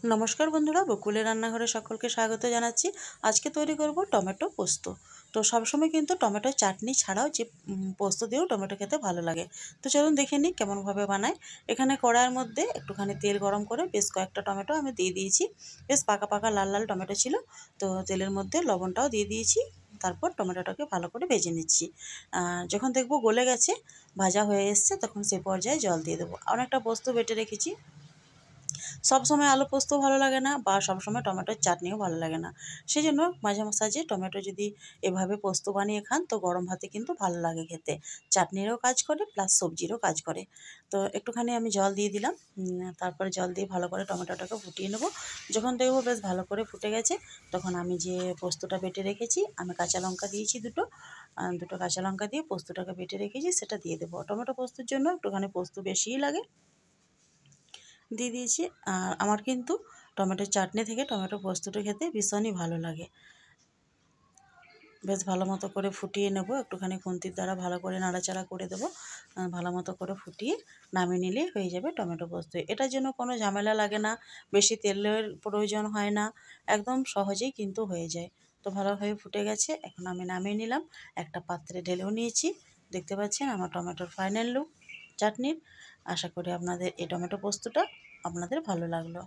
নমস্কার বন্ধুরা, বকুলের রান্নাঘরে সকলকে স্বাগত জানাচ্ছি। আজকে তৈরি করব টমেটো পোস্ত। তো সবসময় কিন্তু টমেটো চাটনি ছাড়াও যে পোস্ত দিয়েও টমেটো খেতে ভালো লাগে। তো চলুন দেখে নিই কেমনভাবে বানাই। এখানে কড়াইয়ের মধ্যে একটুখানি তেল গরম করে বেশ কয়েকটা টমেটো আমি দিয়ে দিয়েছি। বেশ পাকা পাকা লাল লাল টমেটো ছিল। তো তেলের মধ্যে লবণটাও দিয়ে দিয়েছি। তারপর টমেটোটাকে ভালো করে ভেজে নিচ্ছি। যখন দেখবো গলে গেছে, ভাজা হয়ে এসছে, তখন সে পর্যায়ে জল দিয়ে দেবো। অনেকটা পোস্ত বেটে রেখেছি। সব সময় আলু পোস্ত ভালো লাগে না, বা সব সময় টমেটোর চাটনিও ভালো লাগে না। সেই জন্য মাঝে সাঝে টমেটো যদি এভাবে পোস্ত বানিয়ে খান তো গরম ভাতে কিন্তু ভালো লাগে খেতে। চাটনিরও কাজ করে, প্লাস সবজিরও কাজ করে। তো একটুখানি আমি জল দিয়ে দিলাম। তারপরে জল দিয়ে ভালো করে টমেটোটাকে ফুটিয়ে নেব। যখন দেখবো বেশ ভালো করে ফুটে গেছে, তখন আমি যে পোস্তটা বেটে রেখেছি, আমি কাঁচা লঙ্কা দিয়েছি দুটো কাঁচা লঙ্কা দিয়ে পোস্তটাকে বেটে রেখেছি সেটা দিয়ে দেবো। টমেটো পোস্তর জন্য একটুখানি পোস্ত বেশিই লাগে, দিয়ে দিয়েছি। আর আমার কিন্তু টমেটোর চাটনি থেকে টমেটো পোস্তটা খেতে ভীষণই ভালো লাগে। বেশ ভালো মতো করে ফুটিয়ে নেব, একটুখানি খুন্তির দ্বারা ভালো করে নাড়াচাড়া করে দেবো। ভালো মতো করে ফুটিয়ে নামিয়ে নিলেই হয়ে যাবে টমেটো পোস্ত। এটার জন্য কোনো ঝামেলা লাগে না, বেশি তেলের প্রয়োজন হয় না, একদম সহজেই কিন্তু হয়ে যায়। তো ভালোভাবে ফুটে গেছে, এখন আমি নামিয়ে নিলাম, একটা পাত্রে ঢেলেও নিয়েছি। দেখতে পাচ্ছেন আমার টমেটোর ফাইনাল লুক চাটনির। আশা করি আপনাদের এই টমেটো পোস্তটা আপনাদের ভালো লাগলো।